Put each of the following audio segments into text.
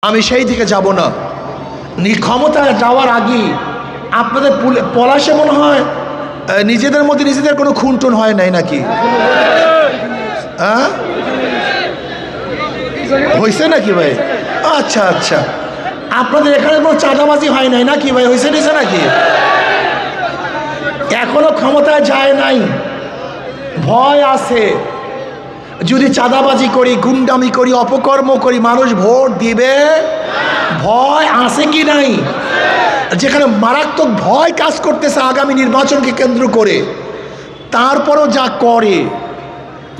আমি সেই দিকে যাব না। ক্ষমতায় যাওয়ার আগে আপনাদের পলাশে মনে হয় নিজেদের মধ্যে নিজেদের কোনো খুনটুন হয় নাই নাকি? হ্যাঁ, হয়েছে নাকি ভাই? আচ্ছা আচ্ছা, আপনাদের এখানে কোনো চাঁদাবাজি হয় নাই নাকি ভাই? হয়েছে নাকি? এখনো ক্ষমতায় যায় নাই, ভয় আছে। যদি চাঁদাবাজি করি, গুন্ডামি করি, অপকর্ম করি, মানুষ ভোট দিবে? ভয় আছে কি নাই? যেখানে মারাত্মক ভয় কাজ করতেছে আগামী নির্বাচনকে কেন্দ্র করে, তারপরও যা করে,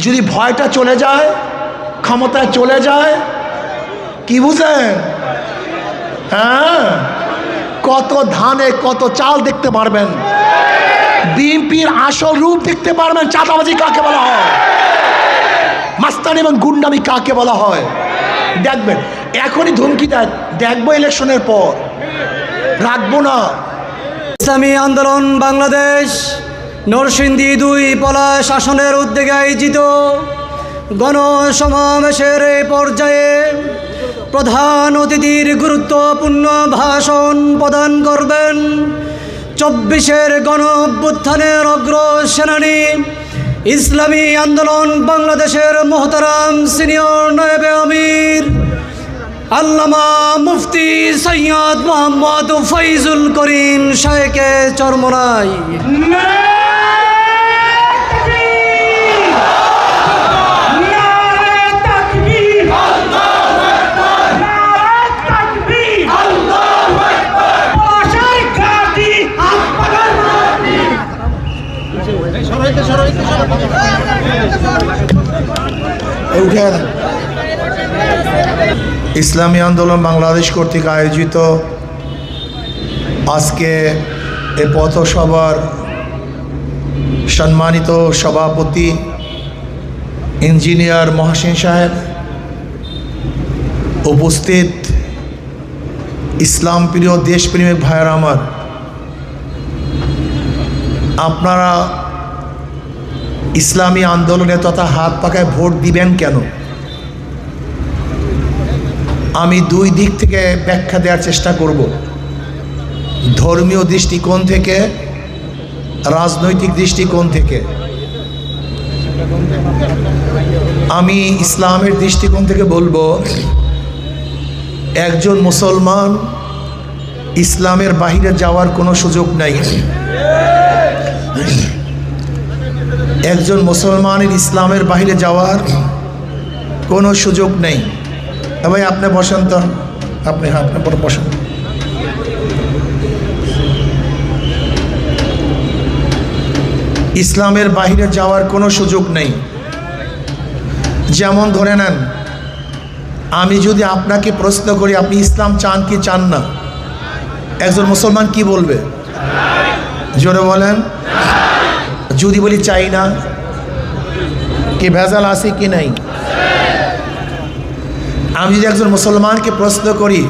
যদি ভয়টা চলে যায়, ক্ষমতায় চলে যায়, কি বুঝেন? হ্যাঁ, কত ধানে কত চাল দেখতে পারবেন, বিএনপির আসল রূপ দেখতে পারবেন। চাঁদাবাজি কাকে বলা হয়, মাস্তানি এবং গুন্ডামি কাকে বলা হয় দেখবেন। এখনই ধমকি দেয়, দেখবো ইলেকশনের পর, রাখবো না। ইসলামী আন্দোলন বাংলাদেশ নরসিংদী ২ পলাশ আসনের উদ্যোগে আয়োজিত গণসমাবেশের এই পর্যায়ে প্রধান অতিথির গুরুত্বপূর্ণ ভাষণ প্রদান করবেন ২৪-এর গণ অভ্যুত্থানের অগ্রসেনানী ইসলামী আন্দোলন বাংলাদেশের মোহতারাম সিনিয়র নায়েবে আমির আল্লামা মুফতি সৈয়দ মোহাম্মদ ফৈজুল করিম শাহেকে চরমনাই। ইসলামী আন্দোলন বাংলাদেশ কর্তৃক আয়োজিত আজকে এ পথসভার সম্মানিত সভাপতি ইঞ্জিনিয়ার মহসিন সাহেব, উপস্থিত ইসলাম প্রিয় দেশপ্রেমিক ভাইয়েরা আমার, আপনারা ইসলামী আন্দোলনে তথা হাত পাকায় ভোট দিবেন কেন? আমি ২ দিক থেকে ব্যাখ্যা দেওয়ার চেষ্টা করব, ধর্মীয় দৃষ্টিকোণ থেকে, রাজনৈতিক দৃষ্টিকোণ থেকে। আমি ইসলামের দৃষ্টিকোণ থেকে বলবো, একজন মুসলমান ইসলামের বাহিরে যাওয়ার কোনো সুযোগ নাই। একজন মুসলমানের ইসলামের বাহিরে যাওয়ার কোনো সুযোগ নেই। ভাই আপনি বসেন তো, আপনি বসেন। ইসলামের বাহিরে যাওয়ার কোনো সুযোগ নেই। যেমন ধরে নেন, আমি যদি আপনাকে প্রশ্ন করি আপনি ইসলাম চান কি চান না, একজন মুসলমান কি বলবে? জোরে বলেন। যদি বলি চাই না, কি ভেজাল আছে কি নাই? আমি যদি একজন মুসলমানকে প্রশ্ন করি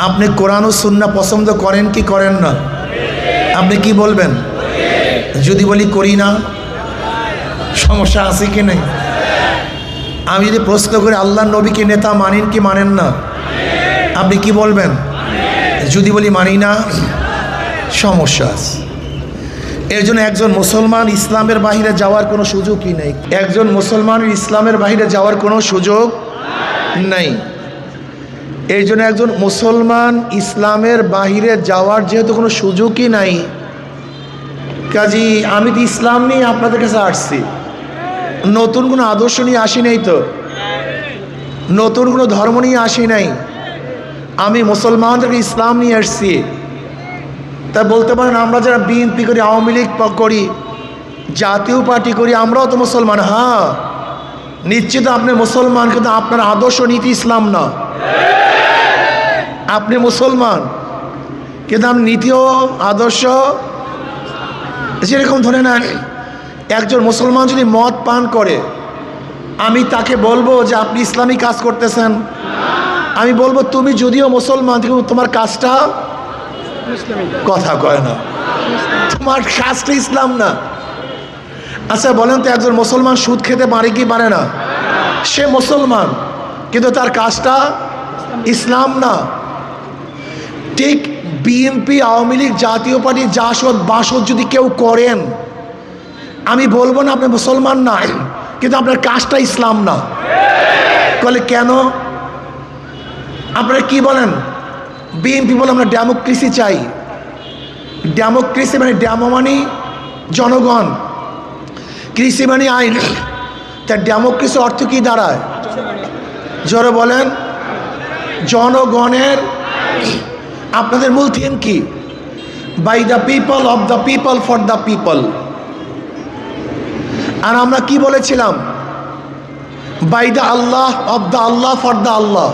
আপনি কোরআন ও সুন্নাহ পছন্দ করেন কি করেন না, আপনি কি বলবেন? যদি বলি করি না, সমস্যা আছে কি নেই? আমি যদি প্রশ্ন করি আল্লাহর নবীকে নেতা মানেন কি মানেন না, আপনি কি বলবেন? যদি বলি মানি না, সমস্যা আছে। এর জন্য একজন মুসলমান ইসলামের বাহিরে যাওয়ার কোনো সুযোগই নেই। একজন মুসলমানের ইসলামের বাহিরে যাওয়ার কোনো সুযোগ নেই। এর জন্য একজন মুসলমান ইসলামের বাহিরে যাওয়ার যেহেতু কোনো সুযোগই নাই, কাজী আমি তো ইসলাম নিয়ে আপনাদের কাছে আসছি, নতুন কোনো আদর্শ নিয়ে আসি নাই, তো নতুন কোনো ধর্ম নিয়ে আসি নাই, আমি মুসলমানদেরকে ইসলাম নিয়ে আসছি। তা বলতে পারেন আমরা যারা বিএনপি করি, আওয়ামী লীগ করি, জাতীয় পার্টি করি, আমরাও তো মুসলমান। হ্যাঁ নিশ্চিত আপনি মুসলমান, কিন্তু আপনার আদর্শ নীতি ইসলাম না। আপনি মুসলমান কিন্তু আপনার নীতি ও আদর্শ, যেরকম ধরে নেন একজন মুসলমান যদি মদ পান করে, আমি তাকে বলবো যে আপনি ইসলামী কাজ করতেছেন, আমি বলবো তুমি যদিও মুসলমান কিন্তু তোমার কাজটা কথা কয় না, তোমার কাজটা ইসলাম না। আচ্ছা বলেন তো, একজন মুসলমান সুদ খেতে পারে কি পারে না? সে মুসলমান কিন্তু তার কাজটা ইসলাম না। ঠিক বিএনপি, আওয়ামী লীগ, জাতীয় পার্টি জাসদ বাসদ যদি কেউ করেন, আমি বলবো না আপনি মুসলমান না, কিন্তু আপনার কাজটা ইসলাম না। বলে কেন? আপনারা কি বলেন? বিএনপি বলে আমরা ডেমোক্রেসি চাই। ডেমোক্রেসি মানে ডেমো মানে জনগণ, কৃষি মানে আইন। তা ডেমোক্রেসি অর্থ কি দাঁড়ায়? জোরে বলেন। জনগণের। আপনাদের মূল থিম কি? By the people, of the people, for the people. আর আমরা কি বলেছিলাম? By the Allah, of the Allah, for the Allah.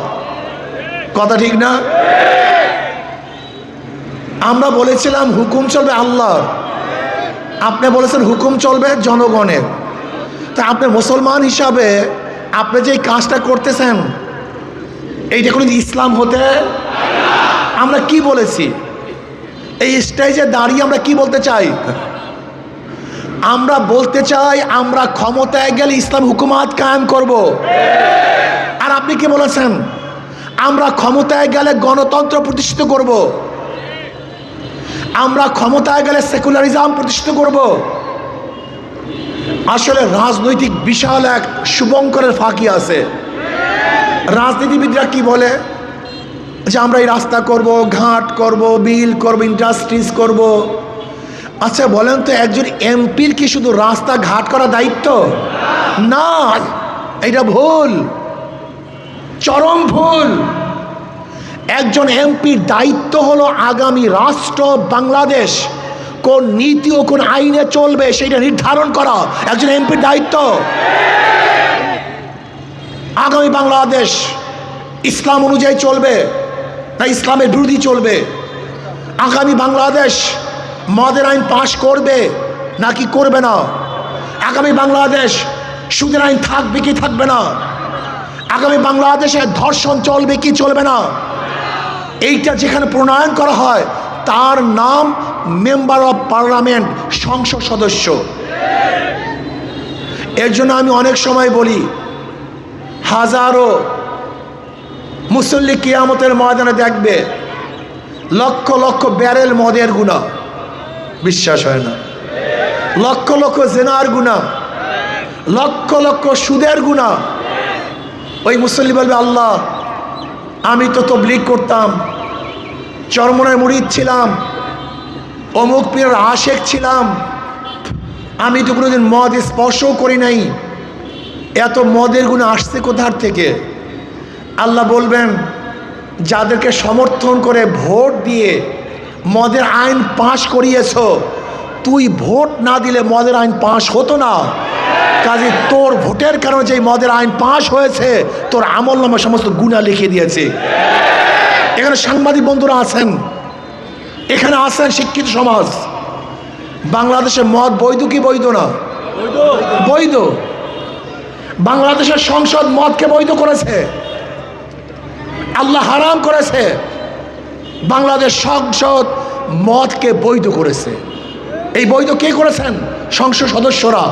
কথা ঠিক না? আমরা বলেছিলাম হুকুম চলবে আল্লাহর, আপনি বলেছেন হুকুম চলবে জনগণের। তা আপনি মুসলমান হিসাবে আপনি যে কাজটা করতেছেন, এইটা কোনো ইসলাম হতে? আমরা কি বলেছি? এই স্টেজে দাঁড়িয়ে আমরা কি বলতে চাই? আমরা বলতে চাই আমরা ক্ষমতায় গেলে ইসলাম হুকুমাত কায়েম করব। আর আপনি কি বলেছেন? আমরা ক্ষমতায় গেলে গণতন্ত্র প্রতিষ্ঠিত করব, আমরা ক্ষমতায় গেলে সেকুলারিজম প্রতিষ্ঠিত করব। আসলে রাজনৈতিক বিশাল এক শুভঙ্করের ফাঁকি আছে। রাজনীতিবিদরা কি বলে যে আমরা এই রাস্তা করব, ঘাট করব, বিল করব, ইন্ডাস্ট্রিজ করব। আচ্ছা বলেন তো, একজন এমপির কি শুধু রাস্তা ঘাট করা দায়িত্ব? না, এটা ভুল, চরম ভুল। একজন এমপির দায়িত্ব হলো আগামী রাষ্ট্র বাংলাদেশ কোন নীতি ও কোন আইনে চলবে সেটা নির্ধারণ করা একজন এমপির দায়িত্ব। আগামী বাংলাদেশ ইসলাম অনুযায়ী চলবে না ইসলামের বিরোধী চলবে? আগামী বাংলাদেশ মদের আইন পাশ করবে নাকি করবে না? আগামী বাংলাদেশ সুদের আইন থাকবে কি থাকবে না? আগামী বাংলাদেশে ধর্ষণ চলবে কি চলবে না? এইটা যেখানে প্রণয়ন করা হয় তার নাম মেম্বার অফ পার্লামেন্ট, সংসদ সদস্য। এর জন্য আমি অনেক সময় বলি, হাজারো মুসল্লি কিয়ামতের ময়দানে দেখবে লক্ষ লক্ষ ব্যারেল মদের গুনাহ, বিশ্বাস হয় না। লক্ষ লক্ষ জেনার গুনাহ, লক্ষ লক্ষ সুদের গুনাহ। ওই মুসল্লি বলবে, আল্লাহ আমি তো তবলিগ করতাম, চরমনের মুরিদ ছিলাম, অমুক পীরের আশেক ছিলাম, আমি তো কোনোদিন মদ স্পর্শও করি নাই, এত মদের গুণ আসছে কোথার থেকে? আল্লাহ বলবেন, যাদেরকে সমর্থন করে ভোট দিয়ে মদের আইন পাশ করিয়েছ, তুই ভোট না দিলে মদের আইন পাশ হতো না। কাজে তোর ভোটের কারণে যে মদের আইন পাশ হয়েছে, তোর আমল নামা সমস্ত গুনাহ লিখে দিয়েছে। এখানে সাংবাদিক বন্ধুরা আছেন, এখানে আছেন শিক্ষিত সমাজ। বাংলাদেশে মদ বৈধ কি বৈধ না? বৈধ। বাংলাদেশের সংসদ মদকে বৈধ করেছে, আল্লাহ হারাম করেছে। বাংলাদেশ সংসদ মদকে বৈধ করেছে। এই বৈধ কে করেছেন? সংসদ সদস্যরা।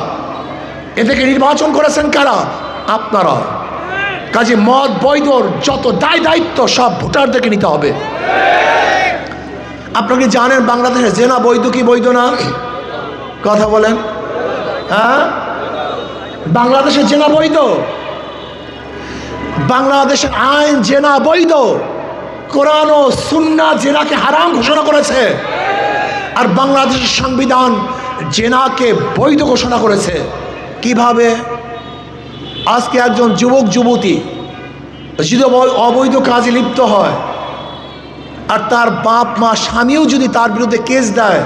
এদেরকে নির্বাচন করেছেন কারা? আপনারা। কাজে মদ বৈধর যত দায় দায়িত্ব সব ভোটারদেরকে নিতে হবে। আপনারা কি জানেন বাংলাদেশে জেনা বৈধ কি বৈধ না? কথা বলেন। হ্যাঁ, বাংলাদেশে জেনা বৈধ। বাংলাদেশের আইন জেনা বৈধ। কোরআন ও সুন্নাহ জেনাকে হারাম ঘোষণা করেছে, আর বাংলাদেশের সংবিধান জেনাকে বৈধ ঘোষণা করেছে। কিভাবে? আজকে একজন যুবক যুবতী যদি অবৈধ কাজে লিপ্ত হয়, আর তার বাপ মা স্বামীও যদি তার বিরুদ্ধে কেস দেয়,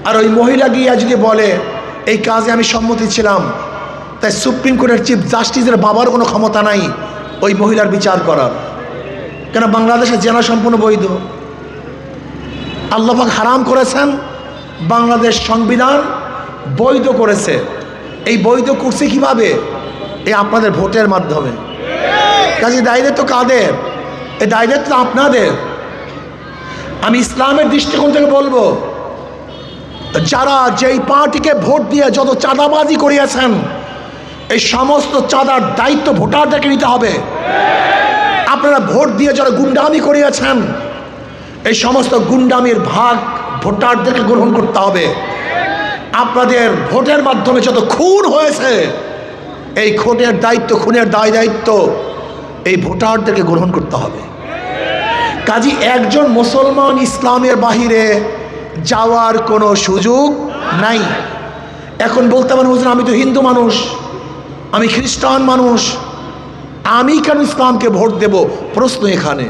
আর ওই মহিলা গিয়া যদি বলে এই কাজে আমি সম্মতি ছিলাম, তাই সুপ্রিম কোর্টের চিফ জাস্টিসের বাবার কোনো ক্ষমতা নাই ওই মহিলার বিচার করার। কেন? বাংলাদেশে জেনা সম্পূর্ণ বৈধ। আল্লাহ পাক হারাম করেছেন, বাংলাদেশ সংবিধান বৈধ করেছে। এই বৈধ করছে কিভাবে? এই আপনাদের ভোটের মাধ্যমে। কাজে দায়িত্ব কাদের? এই দায়িত্ব আপনাদের। আমি ইসলামের দৃষ্টিকোণ থেকে বলবো, যারা যেই পার্টিকে ভোট দিয়ে যত চাঁদাবাজি করিয়েছেন, এই সমস্ত চাঁদার দায়িত্ব ভোটারদেরকে নিতে হবে। আপনারা ভোট দিয়ে যারা গুন্ডামি করিয়েছেন, এই সমস্ত গুন্ডামির ভাগ ভোটারদেরকে গ্রহণ করতে হবে। আপনাদের ভোটের মাধ্যমে যত খুন হয়েছে, এই খুনের দায়িত্ব, খুনের দায়িত্ব এই ভোটারদেরকে গ্রহণ করতে হবে। কাজী একজন মুসলমান ইসলামের বাহিরে যাওয়ার কোনো সুযোগ নাই। এখন বলতে পারেন, হুজুর আমি তো হিন্দু মানুষ, আমি খ্রিস্টান মানুষ, আমি কেন ইসলামকে ভোট দেব? প্রশ্ন এখানে।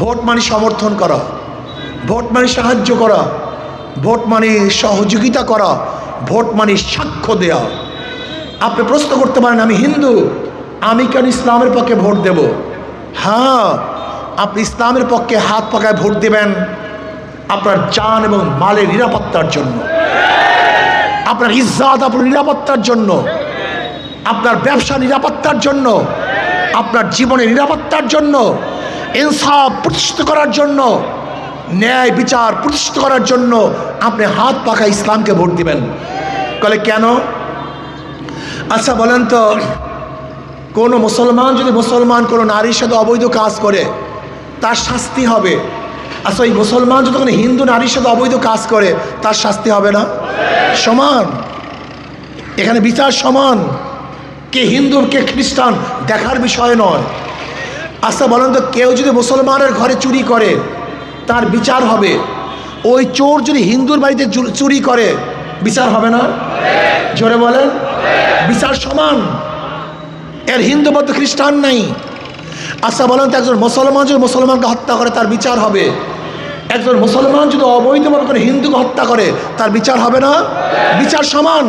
ভোট মানে সমর্থন করা, ভোট মানে সাহায্য করা, ভোট মানে সহযোগিতা করা, ভোট মানে সাক্ষ্য দেয়া। আপনি প্রশ্ন করতে পারেন, আমি হিন্দু, আমি কেন ইসলামের পক্ষে ভোট দেব? হ্যাঁ, আপনি ইসলামের পক্ষে হাত পাকায় ভোট দেবেন আপনার জান এবং মালের নিরাপত্তার জন্য, আপনার ইজ্জত, আপনার নিরাপত্তার জন্য, আপনার ব্যবসা নিরাপত্তার জন্য, আপনার জীবনের নিরাপত্তার জন্য, ইনসাফ প্রতিষ্ঠিত করার জন্য, ন্যায় বিচার প্রতিষ্ঠিত করার জন্য আপনি হাত পাকা ইসলামকে ভোট দিবেন। বলে কেন? আচ্ছা বলেন তো, কোনো মুসলমান যদি কোনো নারীর সাথে অবৈধ কাজ করে তার শাস্তি হবে। আচ্ছা ওই মুসলমান যদি কোনো হিন্দু নারীর সাথে অবৈধ কাজ করে তার শাস্তি হবে না? সমান, এখানে বিচার সমান। কে হিন্দু কে খ্রিস্টান দেখার বিষয় নয়। আচ্ছা বলেন তো, কেউ যদি মুসলমানের ঘরে চুরি করে তার বিচার হবে, ওই চোর যদি হিন্দুর বাড়িতে চুরি করে বিচার হবে না? জোরে বলেন, বিচার সমান, এর হিন্দু মধ্যে খ্রিস্টান নাই। আচ্ছা বলেন তো, একজন মুসলমান যদি মুসলমানকে হত্যা করে তার বিচার হবে, একজন মুসলমান যদি অবৈধভাবে করে হিন্দুকে হত্যা করে তার বিচার হবে না? বিচার সমান।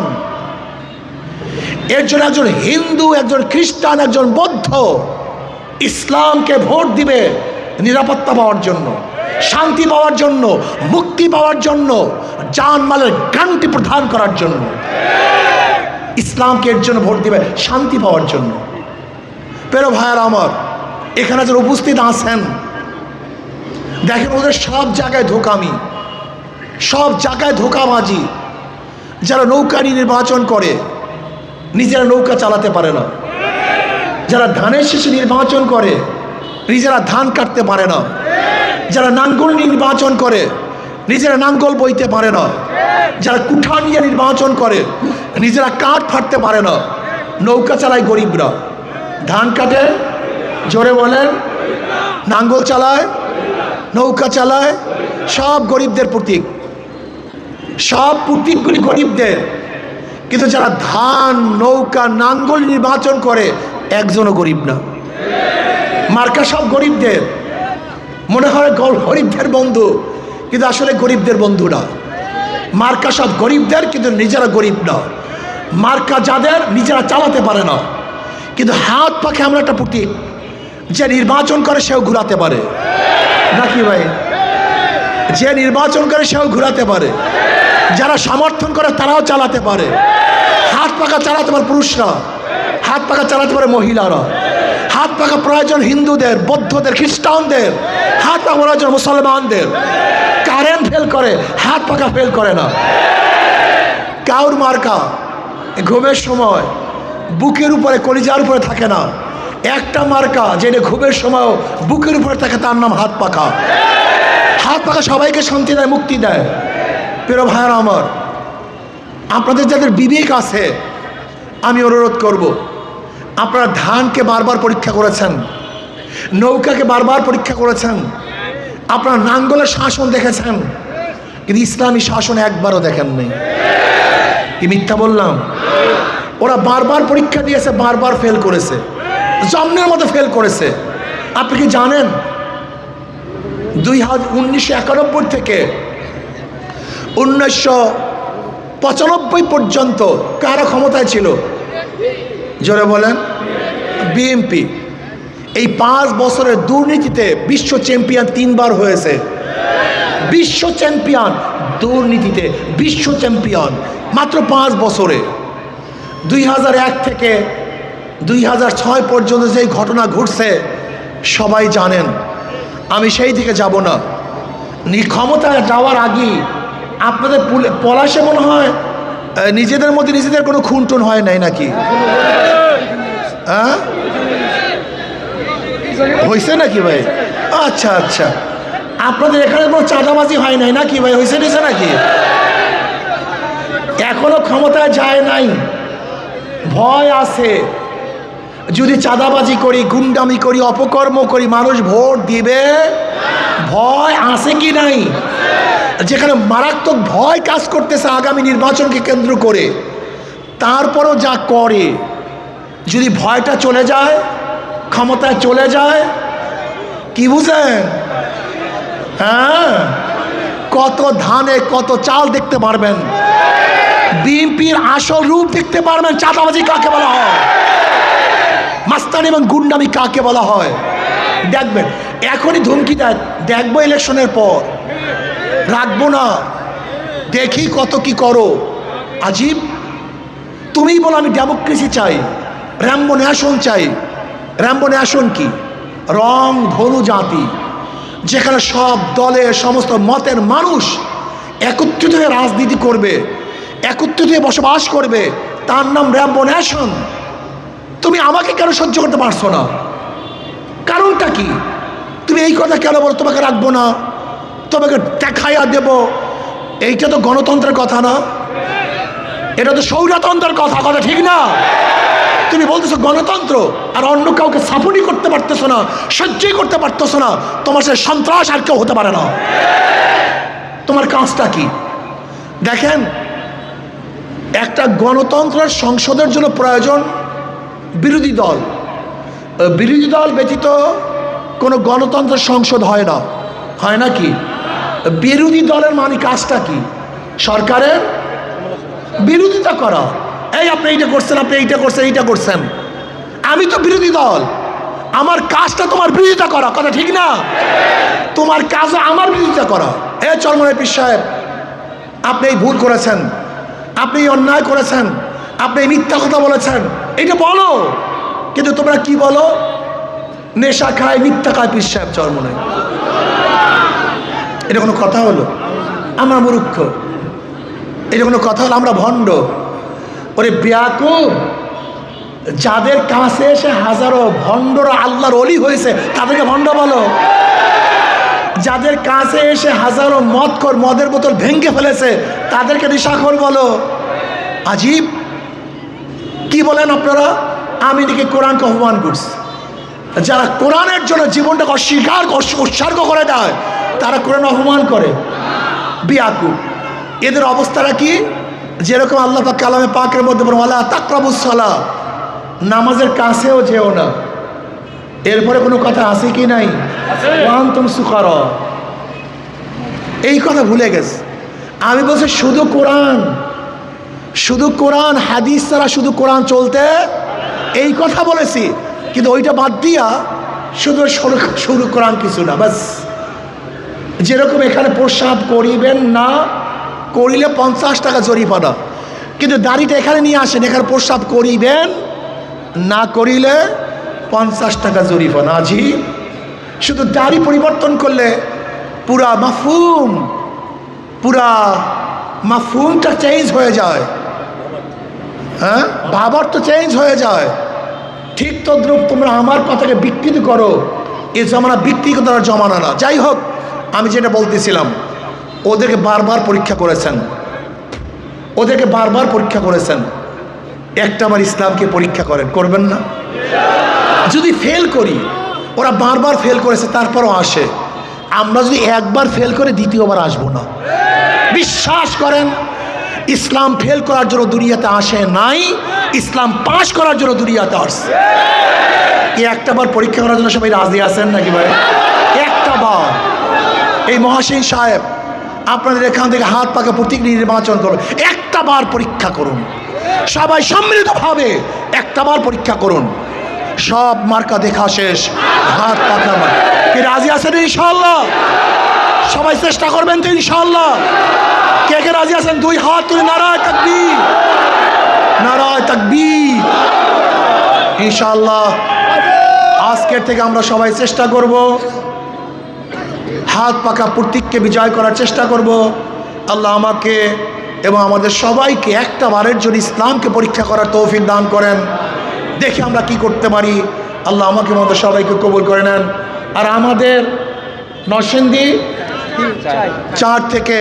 এর জন্য একজন হিন্দু, একজন খ্রিস্টান, একজন বৌদ্ধ ইসলামকে ভোট দিবে নিরাপত্তা পাওয়ার জন্য, শান্তি পাওয়ার জন্য, মুক্তি পাওয়ার জন্য, জানমালের গ্যারান্টি প্রদান করার জন্য। ইসলামকে এর জন্য ভোট দিবে শান্তি পাওয়ার জন্য। প্রিয় ভাইয়েরা আমার, এখানে যারা উপস্থিত আছেন দেখেন, ওদের সব জায়গায় ধোঁকামি, সব জায়গায় ধোঁকাবাজি। যারা নৌকা নির্বাচন করে নিজেরা নৌকা চালাতে পারে না, যারা ধানের শীষে নির্বাচন করে নিজেরা ধান কাটতে পারে না, যারা নাঙ্গল নির্বাচন করে নিজেরা নাঙ্গল বইতে পারে না, যারা কুঠা নিয়ে নির্বাচন করে নিজেরা কাঠ ফাটতে পারে না, নৌকা চালায় গরিবরা, ধান কাটে, জোরে বলেন, নাঙ্গল চালায়, নৌকা চালায়, সব গরিবদের প্রতীক, সব প্রতীকগুলি গরিবদের। কিন্তু যারা ধান, নৌকা, নাঙ্গল নির্বাচন করে একজনও গরিব না। মার্কা সব গরিবদের, মনে হয় গরিবদের বন্ধু, কিন্তু আসলে গরিবদের বন্ধু না। মার্কা সব গরিবদের, কিন্তু নিজেরা গরিব না। মার্কা যাদের নিজেরা চালাতে পারে না, কিন্তু হাত পাখে আমরা একটা প্রতীক, যে নির্বাচন করে সেও ঘুরাতে পারে, নাকি ভাই? যে নির্বাচন করে সেও ঘুরাতে পারে, যারা সমর্থন করে তারাও চালাতে পারে। হাত পাখা চালাতে পারে পুরুষরা, হাত পাখা চালাতে পারে মহিলারা, হাত পাখা প্রয়োজন হিন্দুদের, বৌদ্ধদের, খ্রিস্টানদের, হাত পাখা প্রয়োজন মুসলমানদের। কারেন্ট ফেল করে, হাত পাখা ফেল করে না। কাউর মার্কা ঘুমের সময় বুকের উপরে, কলিজার উপরে থাকে না। একটা মার্কা যেটা ঘুমের সময় বুকের উপরে থাকে, তার নাম হাত পাখা। হাত পাখা সবাইকে শান্তি দেয়, মুক্তি দেয়। প্রিয় ভাইয়েরা আমার, আপনাদের যাদের বিবেক আছে আমি অনুরোধ করব, আপনারা ধানকে বারবার পরীক্ষা করেছেন, নৌকাকে বারবার পরীক্ষা করেছেন, আপনারা নাঙ্গলের শাসন দেখেছেন, কিন্তু ইসলামী শাসন একবারও দেখেননি। কি মিথ্যা বললাম? ওরা বারবার পরীক্ষা দিয়েছে, বারবার ফেল করেছে, জন্মের মতো ফেল করেছে। আপনি কি জানেন 1991 থেকে 1995 পর্যন্ত কারা ক্ষমতায় ছিল? জোরে বলেন। বিএনপি। এই 5 বছরের দুর্নীতিতে বিশ্ব চ্যাম্পিয়ন 3 বার হয়েছে। বিশ্ব চ্যাম্পিয়ন দুর্নীতিতে, বিশ্ব চ্যাম্পিয়ন মাত্র 5 বছরে। 2001 থেকে 2006 পর্যন্ত যেই ঘটনা ঘটছে সবাই জানেন, আমি সেই দিকে যাব না। ক্ষমতায় যাওয়ার আগে আপনাদের পলাশে মনে হয় নিজেদের মধ্যে নিজেদের কোনো খুনটুন হয় নাই নাকি? হ্যাঁ, হয়েছে নাকি ভাই? আচ্ছা আচ্ছা, আপনাদের এখানে কোনো চাঁদাবাজি হয় নাই নাকি ভাই? হয়েছে নিছে নাকি? এখনো ক্ষমতায় যায় নাই, ভয় আছে। যদি চাঁদাবাজি করি, গুন্ডামি করি, অপকর্ম করি, মানুষ ভোট দিবে? ভয় আছে কি নাই? যেখানে মারাত্মক ভয় কাজ করতেছে আগামী নির্বাচনকে কেন্দ্র করে, তারপরও যা করে, যদি ভয়টা চলে যায়, ক্ষমতায় চলে যায়, কি বুঝেন? হ্যাঁ, কত ধানে কত চাল দেখতে পারবেন, বিএনপির আসল রূপ দেখতে পারবেন। চাঁদাবাজি কাকে বলা হয়, মাস্তানি এবং গুন্ডামি কাকে বলা হয় দেখবেন। এখনই ধমকি দেয়, দেখবো ইলেকশনের পর, রাখবো না, দেখি কত কি করো। আজীব, তুমিই বলো আমি ডেমোক্রেসি চাই, র্যাম্বো ন্যাশন চাই। র্যাম্বো ন্যাশন কি? রং ধনু জাতি, যেখানে সব দলের সমস্ত মতের মানুষ একত্রিত হয়ে রাজনীতি করবে, একত্রিত হয়ে বসবাস করবে, তার নাম র্যাম্বো ন্যাশন। তুমি আমাকে কেন সহ্য করতে পারছো না? কারণটা কি? তুমি এই কথা কেন বলো তোমাকে রাখবো না, তোমাকে দেখাইয়া দেব? এইটা তো গণতন্ত্রের কথা না, এটা তো স্বৈরতন্ত্রের কথা, কথা ঠিক না? তুমি বলতেছো গণতন্ত্র, আর অন্য কাউকে সাপোর্টই করতে পারতেছো না, সহ্যই করতে পারতেছো না। তোমার সাথে সন্ত্রাস আর কেউ হতে পারে না। তোমার কাজটা কি? দেখেন, একটা গণতন্ত্রের সংসদের জন্য প্রয়োজন বিরোধী দল। বিরোধী দল ব্যতীত কোনো গণতন্ত্রের সংসদ হয় না, হয় নাকি? বিরোধী দলের মানে কাজটা কি? সরকারের বিরোধিতা করা। এই আপনি এইটা করছেন, আপনি এইটা করছেন, এইটা করছেন। আমি তো বিরোধী দল, আমার কাজটা তোমার বিরোধিতা করা, কথা ঠিক না? তোমার কাজও আমার বিরোধিতা করা। চরমনাই পীর সাহেব, আপনি এই ভুল করেছেন, আপনি এই অন্যায় করেছেন, আপনি এই মিথ্যা কথা বলেছেন, এটা বলো। কিন্তু তোমরা কি বলো? নেশা খায়, মিথ্যা খায় পীর সাহেব চরমনাই। এটা কোনো কথা হলো? আমরা মূর্খ, এটা কোনো কথা হলো? আমরা ভণ্ড। ওরে বেয়াকুব, যাদের কাছে এসে হাজারো ভণ্ডরা আল্লাহর ওলি হয়েছে, তাদেরকে ভণ্ড বলো? যাদের কাছে এসে হাজারো মদের বোতল ভেঙে ফেলেছে, তাদেরকে নেশাখোর বলো? আজীব, কি বলেন আপনারা? আমি নাকি কোরআনকে অপমান করছি। যারা কোরআনের জন্য জীবনটাকে উৎসর্গ করে দেয়, তারা কোরআন অপমান করে। বেয়াকুব, এদের অবস্থাটা কি? যেরকম আল্লাহ পাক কালামে পাকের মধ্যে বলেন, ওয়ালা তাকরাবুস সালাহ, নামাজের কাছেও যেও না। এরপরে কোনো কথা আছে কি নাই? ওয়ান্তুম সুকারা, এই কথা ভুলে গেছে। আমি বলছি শুধু কোরআন, শুধু কোরআন, হাদিস ছাড়া শুধু কোরআন চলতে, এই কথা বলেছি। কিন্তু ওইটা বাদ দিয়া শুধু শুধু কোরআন কিছু না, বাস। যেরকম এখানে প্রস্রাব করিবেন না, করিলে 50 টাকা জরিমানা। কিন্তু দাড়িটা এখানে নিয়ে আসেন, এখানে প্রস্রাব করিবেন না, করিলে 50 টাকা জরিমানা। জি, শুধু দাড়ি পরিবর্তন করলে পুরা মাফহুমটা চেঞ্জ হয়ে যায়। হ্যাঁ, ভাবার তো চেঞ্জ হয়ে যায়। ঠিক তদ্রুপ তোমরা আমার কথাকে বিকৃত করো, এ জমানা বিকৃত করার জমানা না। যাই হোক, আমি যেটা বলতেছিলাম, ওদেরকে বারবার পরীক্ষা করেছেন, ওদেরকে বারবার পরীক্ষা করেছেন। একটাবার ইসলামকে পরীক্ষা করবেন না? যদি ফেল করি, ওরা বারবার ফেল করেছে তারপরও আসে, আমরা যদি একবার ফেল করে দ্বিতীয়বার আসবো না। বিশ্বাস করেন, ইসলাম ফেল করার জন্য দুনিয়াতে আসে নাই, ইসলাম পাশ করার জন্য দুনিয়াতে আসছে। একটাবার পরীক্ষা করার জন্য সবাই রাজি আছেন নাকি ভাই? একটাবার। এই মহাসিন সাহেব, আপনাদের এখান থেকে হাত পাকা প্রতীক নির্বাচন করুন, একটাবার পরীক্ষা করুন, সবাই সম্মিলিতভাবে একটাবার পরীক্ষা করুন। সব মার্কা দেখা শেষ, হাত পাকা। কি রাজি আছেন ইনশাআল্লাহ? সবাই চেষ্টা করবেন তো ইনশাআল্লাহ? কে কে রাজি আছেন? 2 হাত তুলে নারায়ে তাকবীর, নারায়ে তাকবীর। ইনশাআল্লাহ আজকের থেকে আমরা সবাই চেষ্টা করব, হাত পাকা প্রতীককে বিজয় করার চেষ্টা করব। আল্লাহ আমাকে এবং আমাদের সবাইকে একটা বারের জন্য ইসলামকে পরীক্ষা করার তৌফিক দান করেন। দেখি আমরা কি করতে পারি। আল্লাহ আমাকে মতো সবাইকে কবুল করে নেন। আর আমাদের নরসিংদী 4 থেকে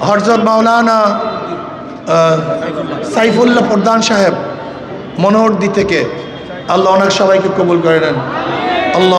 হযরত মাওলানা সাইফুল্লাহ প্রধান সাহেব মনোহরদী থেকে, আল্লাহ অনেক সবাইকে কবুল করে নেন। আল্লাহ